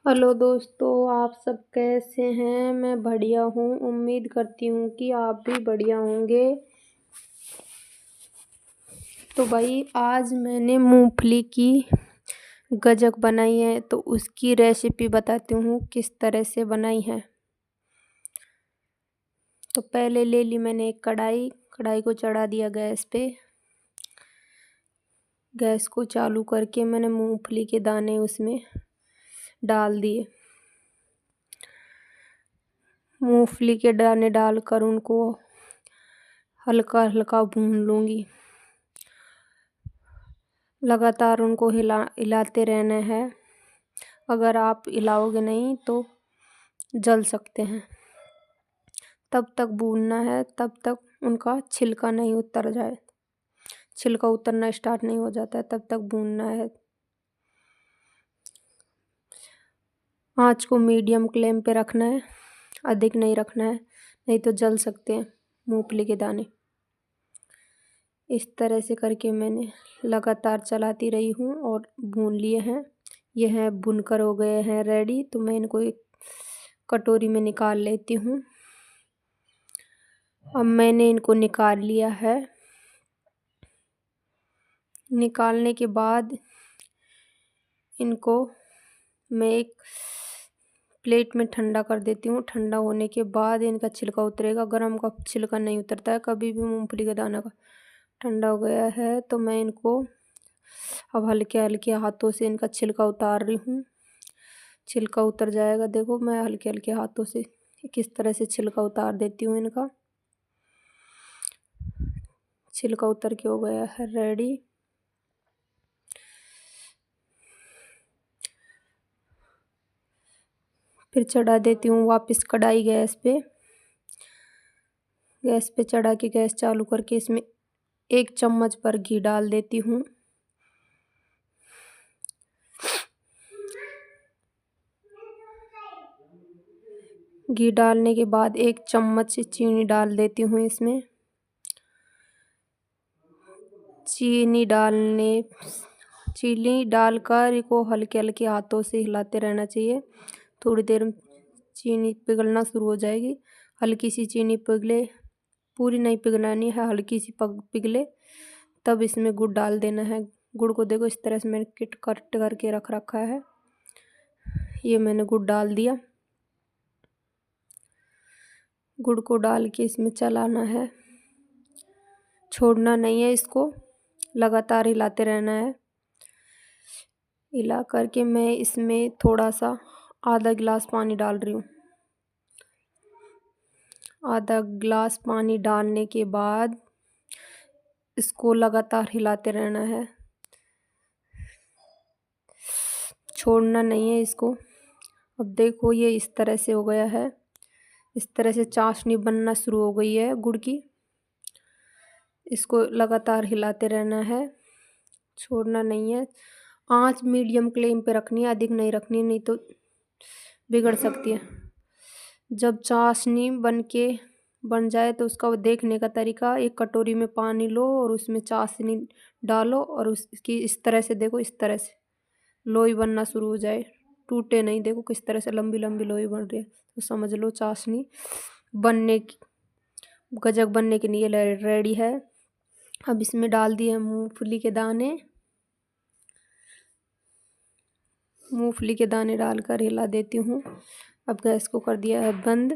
Hello दोस्तों, आप सब कैसे हैं? मैं बढ़िया हूँ। उम्मीद करती हूँ कि आप भी बढ़िया होंगे। तो भाई आज मैंने मूंगफली की गजक बनाई है, तो उसकी रेसिपी बताती हूँ किस तरह से बनाई है। तो पहले ले ली मैंने एक कढ़ाई। कढ़ाई को चढ़ा दिया गैस पे। गैस को चालू करके मैंने मूंगफली के दाने उसमें डाल दिए। मूंगफली के दाने डालकर उनको हल्का हल्का भून लूँगी। लगातार उनको हिलाते रहना है। अगर आप हिलाओगे नहीं तो जल सकते हैं। तब तक भूनना है, तब तक उनका छिलका नहीं उतर जाए। छिलका उतरना स्टार्ट नहीं हो जाता है तब तक भूनना है। आँच को मीडियम फ्लेम पे रखना है, अधिक नहीं रखना है, नहीं तो जल सकते हैं मूंगफली के दाने। इस तरह से करके मैंने लगातार चलाती रही हूँ और भून लिए हैं। ये हैं भुनकर हो गए हैं रेडी। तो मैं इनको एक कटोरी में निकाल लेती हूँ। अब मैंने इनको निकाल लिया है। निकालने के बाद इनको मैं एक प्लेट में ठंडा कर देती हूँ। ठंडा होने के बाद इनका छिलका उतरेगा। गरम का छिलका नहीं उतरता है कभी भी मूंगफली का दाना का। ठंडा हो गया है तो मैं इनको अब हल्के हल्के हाथों से इनका छिलका उतार रही हूँ। छिलका उतर जाएगा। देखो मैं हल्के हल्के हाथों से किस तरह से छिलका उतार देती हूँ इनका। छिलका उतर के हो गया है रेडी। फिर चढ़ा देती हूँ वापस कढ़ाई गैस पे। गैस पे चढ़ा के गैस चालू करके इसमें 1 चम्मच भर घी डाल देती हूँ। घी डालने के बाद 1 चम्मच चीनी डाल देती हूँ इसमें। चीनी डालकर इसको हल्के हल्के हाथों से हिलाते रहना चाहिए। थोड़ी देर में चीनी पिघलना शुरू हो जाएगी। हल्की सी चीनी पिघले, पूरी नहीं पिघलानी है, हल्की सी पिघले तब इसमें गुड़ डाल देना है। गुड़ को देखो इस तरह से मैंने कट करके रख रखा है। ये मैंने गुड़ डाल दिया। गुड़ को डाल के इसमें चलाना है, छोड़ना नहीं है, इसको लगातार हिलाते रहना है। हिला करके मैं इसमें थोड़ा सा आधा गिलास पानी डाल रही हूँ। आधा गिलास पानी डालने के बाद इसको लगातार हिलाते रहना है, छोड़ना नहीं है इसको। अब देखो ये इस तरह से हो गया है। इस तरह से चाशनी बनना शुरू हो गई है गुड़ की। इसको लगातार हिलाते रहना है, छोड़ना नहीं है। आंच मीडियम फ्लेम पे रखनी है, अधिक नहीं रखनी, नहीं तो बिगड़ सकती है। जब चाशनी बन जाए तो उसका देखने का तरीका, एक कटोरी में पानी लो और उसमें चाशनी डालो और उसकी इस तरह से देखो, इस तरह से लोई बनना शुरू हो जाए, टूटे नहीं। देखो किस तरह से लंबी लंबी लोई बन रही है, तो समझ लो चाशनी बनने की, गजक बनने के लिए रेडी है। अब इसमें डाल दिए मूंगफली के दाने। मूंगफली के दाने डालकर हिला देती हूँ। अब गैस को कर दिया है बंद।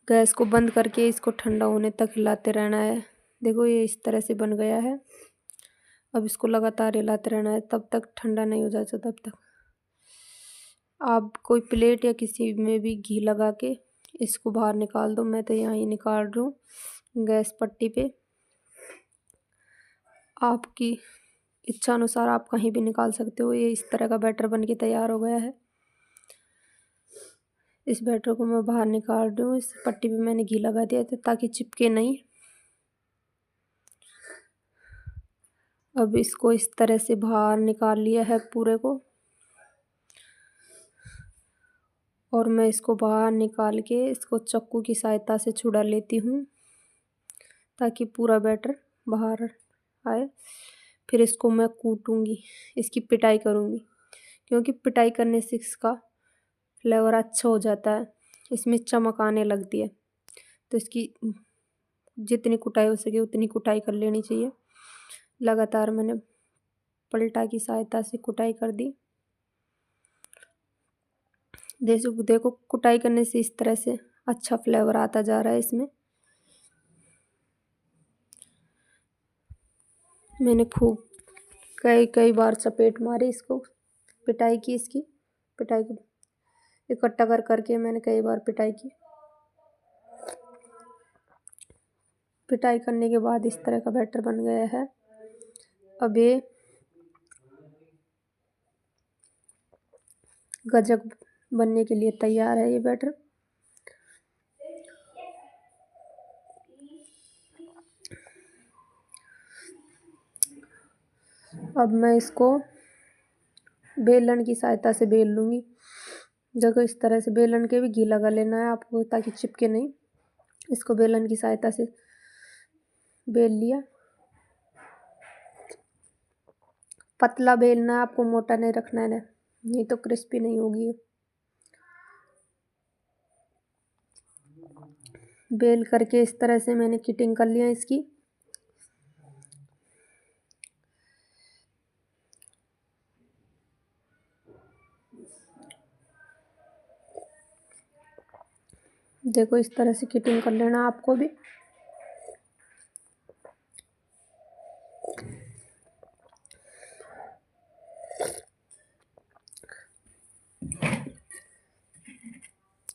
गैस को बंद करके इसको ठंडा होने तक हिलाते रहना है। देखो ये इस तरह से बन गया है। अब इसको लगातार हिलाते रहना है तब तक ठंडा नहीं हो जाता तब तक। आप कोई प्लेट या किसी में भी घी लगा के इसको बाहर निकाल दो। मैं तो यहाँ ही निकाल रही हूँ गैस पट्टी पे। आपकी इच्छा अनुसार आप कहीं भी निकाल सकते हो। ये इस तरह का बैटर बन के तैयार हो गया है। इस बैटर को मैं बाहर निकाल रही हूँ। इस पट्टी पे मैंने घी लगा दिया था ताकि चिपके नहीं। अब इसको इस तरह से बाहर निकाल लिया है पूरे को, और मैं इसको बाहर निकाल के इसको चाकू की सहायता से छुड़ा लेती हूँ ताकि पूरा बैटर बाहर आए। फिर इसको मैं कूटूंगी, इसकी पिटाई करूँगी। क्योंकि पिटाई करने से इसका फ्लेवर अच्छा हो जाता है, इसमें चमक आने लगती है। तो इसकी जितनी कुटाई हो सके उतनी कुटाई कर लेनी चाहिए। लगातार मैंने पलटा की सहायता से कुटाई कर दी। देखो कुटाई करने से इस तरह से अच्छा फ्लेवर आता जा रहा है इसमें। मैंने खूब कई बार चपेट मारी इसको, पिटाई की, इसकी पिटाई की इकट्ठा कर करके मैंने कई बार पिटाई की। पिटाई करने के बाद इस तरह का बैटर बन गया है। अब ये गजक बनने के लिए तैयार है ये बैटर। अब मैं इसको बेलन की सहायता से बेल लूँगी। देखो इस तरह से बेलन के भी घी लगा लेना है आपको ताकि चिपके नहीं। इसको बेलन की सहायता से बेल लिया। पतला बेलना है आपको, मोटा नहीं रखना है, नहीं तो क्रिस्पी नहीं होगी। बेल करके इस तरह से मैंने कटिंग कर लिया इसकी। देखो इस तरह से कटिंग कर लेना आपको भी।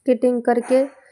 कटिंग करके